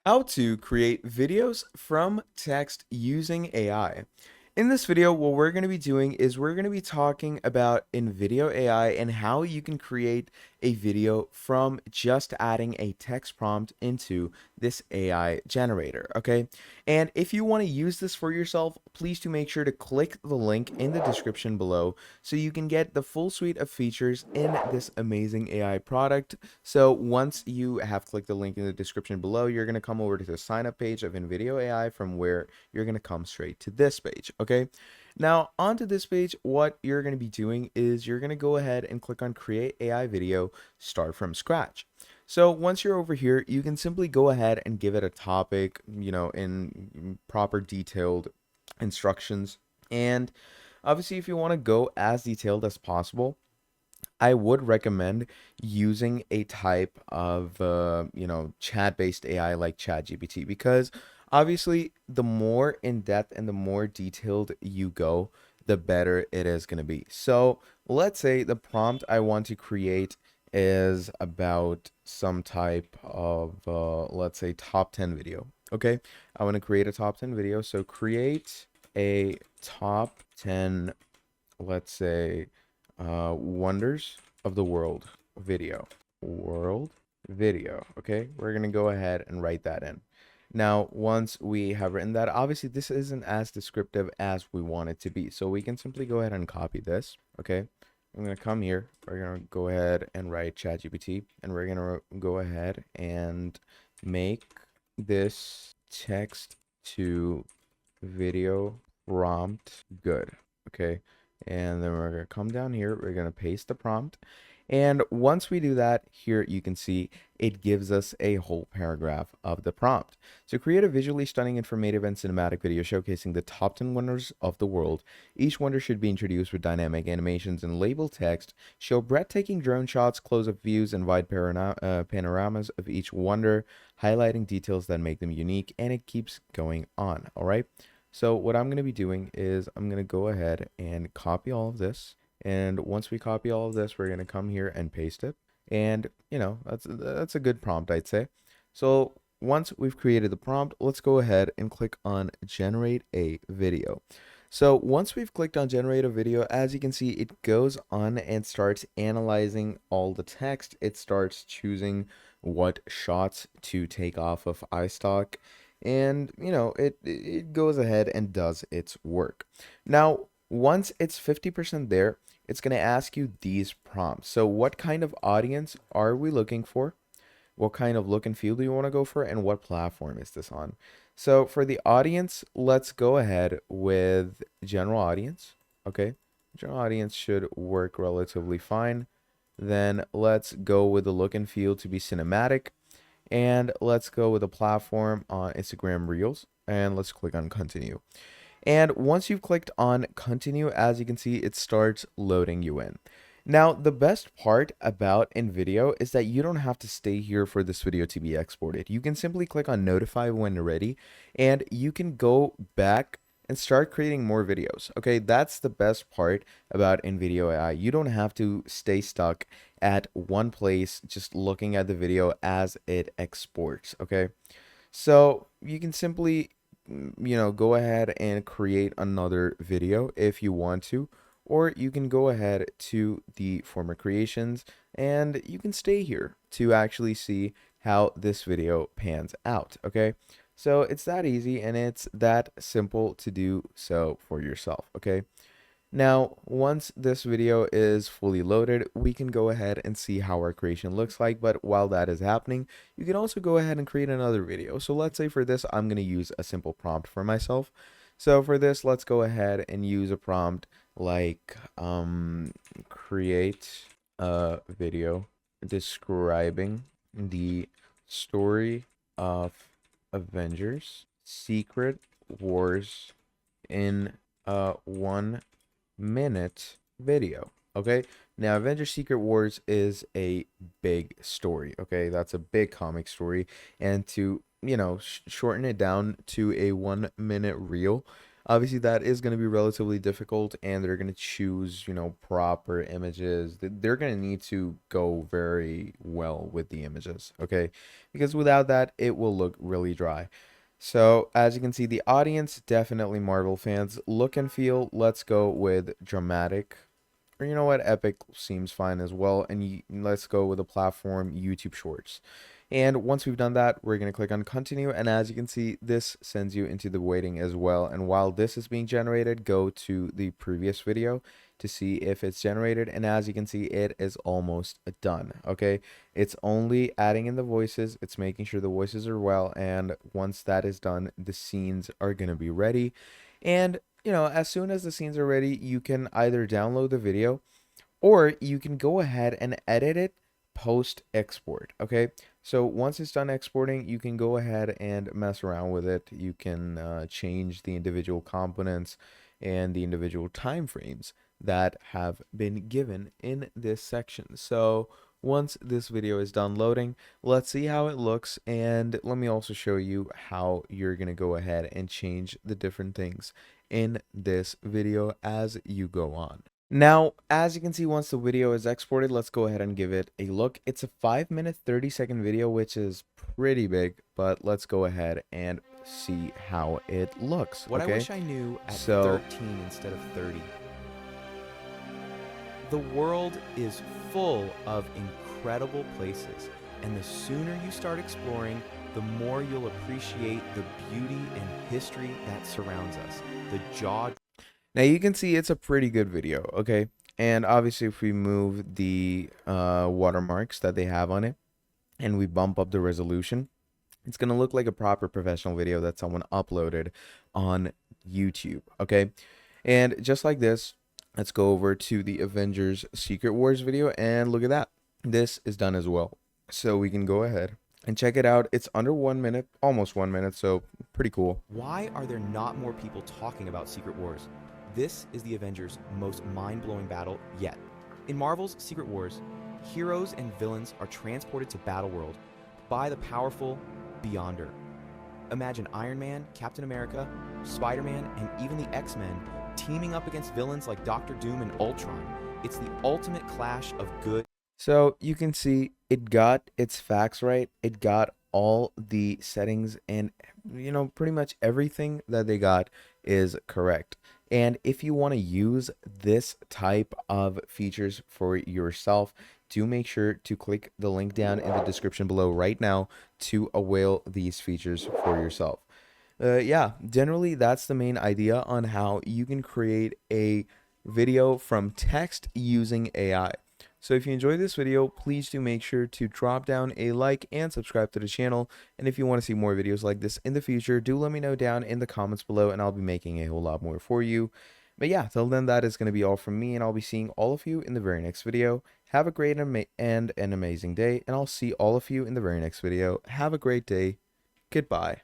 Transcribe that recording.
How to create videos from text using AI. In this video, what we're going to be doing is we're going to be talking about InVideo AI and how you can create a video from just adding a text prompt into this AI generator, okay? And if you want to use this for yourself, please do make sure to click the link in the description below so you can get the full suite of features in this amazing AI product. So once you have clicked the link in the description below, you're going to come over to the sign up page of InVideo AI, from where you're going to come straight to this page. Okay. Now, onto this page, what you're going to be doing is you're going to go ahead and click on Create AI Video, Start from Scratch. So once you're over here, you can simply go ahead and give it a topic, in proper detailed instructions. And obviously, if you want to go as detailed as possible, I would recommend using a type of chat-based AI like ChatGPT, because obviously the more in depth and the more detailed you go, the better it is going to be. So let's say the prompt I want to create is about some type of let's say top 10 video. Okay, I want to create a top 10 video. So create a top 10, let's say, wonders of the world video. Okay, we're gonna go ahead and write that in. Now once we have written that, obviously this isn't as descriptive as we want it to be, so we can simply go ahead and copy this. Okay, I'm gonna come here, we're gonna go ahead and write ChatGPT, and we're gonna go ahead and make this text to video prompt good. Okay, and then we're going to come down here, we're going to paste the prompt, and once we do that, here you can see it gives us a whole paragraph of the prompt. So create a visually stunning, informative, and cinematic video showcasing the top 10 wonders of the world. Each wonder should be introduced with dynamic animations and label text. Show breathtaking drone shots, close-up views, and wide panoramas of each wonder, highlighting details that make them unique, and it keeps going on. All right. So what I'm going to be doing is I'm going to go ahead and copy all of this. And once we copy all of this, we're going to come here and paste it. And, that's a good prompt, I'd say. So once we've created the prompt, let's go ahead and click on generate a video. So once we've clicked on generate a video, as you can see, it goes on and starts analyzing all the text. It starts choosing what shots to take off of iStock, and it goes ahead and does its work. Now once it's 50% there, it's going to ask you these prompts. So what kind of audience are we looking for? What kind of look and feel do you want to go for, and what platform is this on? So for the audience, let's go ahead with general audience. Okay, general audience should work relatively fine. Then let's go with the look and feel to be cinematic, and let's go with a platform on Instagram Reels, and let's click on continue. And once you've clicked on continue, as you can see, it starts loading you in. Now, the best part about InVideo is that you don't have to stay here for this video to be exported. You can simply click on notify when ready, and you can go back and start creating more videos. Okay, that's the best part about InVideo AI. You don't have to stay stuck at one place just looking at the video as it exports. Okay, so you can simply go ahead and create another video if you want to, or you can go ahead to the former creations and you can stay here to actually see how this video pans out. Okay, so it's that easy and it's that simple to do so for yourself. Okay, now, once this video is fully loaded, we can go ahead and see how our creation looks like. But while that is happening, you can also go ahead and create another video. So let's say for this, I'm going to use a simple prompt for myself. So for this, let's go ahead and use a prompt like create a video describing the story of Avengers Secret Wars in 1 minute video. Okay, now Avengers Secret Wars is a big story. Okay, that's a big comic story, and to shorten it down to a 1 minute reel, Obviously, that is going to be relatively difficult, and they're going to choose, proper images. They're going to need to go very well with the images, okay? Because without that, it will look really dry. So, as you can see, the audience, definitely Marvel fans. Look and feel, let's go with dramatic. Or you know what, Epic seems fine as well. And let's go with the platform YouTube Shorts. And once we've done that, we're going to click on continue. And as you can see, this sends you into the waiting as well. And while this is being generated, go to the previous video to see if it's generated. And as you can see, it is almost done. Okay. It's only adding in the voices. It's making sure the voices are well. And once that is done, the scenes are going to be ready. And as soon as the scenes are ready, you can either download the video or you can go ahead and edit it post export. Okay, so once it's done exporting, you can go ahead and mess around with it. You can change the individual components and the individual time frames that have been given in this section. So once this video is done loading, let's see how it looks, and let me also show you how you're gonna go ahead and change the different things in this video as you go on. Now, as you can see, once the video is exported, let's go ahead and give it a look. It's a 5-minute, 30-second video, which is pretty big, but let's go ahead and see how it looks. What I Okay, wish I knew at so 13 instead of 30. The world is full of incredible places, and the sooner you start exploring, the more you'll appreciate the beauty and history that surrounds us. The jaw. now you can see it's a pretty good video, okay? And obviously, if we move the watermarks that they have on it and we bump up the resolution, it's going to look like a proper professional video that someone uploaded on YouTube, okay? And just like this, let's go over to the Avengers Secret Wars video, and look at that. This is done as well. So we can go ahead and check it out. It's under 1 minute, almost 1 minute, so pretty cool. Why are there not more people talking about Secret Wars? This is the Avengers' most mind-blowing battle yet. In Marvel's Secret Wars, heroes and villains are transported to Battleworld by the powerful Beyonder. Imagine Iron Man, Captain America, Spider-Man, and even the X-Men teaming up against villains like Doctor Doom and Ultron. It's the ultimate clash of good. So you can see it got its facts right. It got all the settings, and pretty much everything that they got is correct. And if you want to use this type of features for yourself, do make sure to click the link down in the description below right now to avail these features for yourself. Yeah, generally that's the main idea on how you can create a video from text using AI. So if you enjoyed this video, please do make sure to drop down a like and subscribe to the channel. And if you want to see more videos like this in the future, do let me know down in the comments below, and I'll be making a whole lot more for you. But yeah, till then, that is going to be all from me, and I'll be seeing all of you in the very next video. Have a great and an amazing day, and I'll see all of you in the very next video. Have a great day. Goodbye.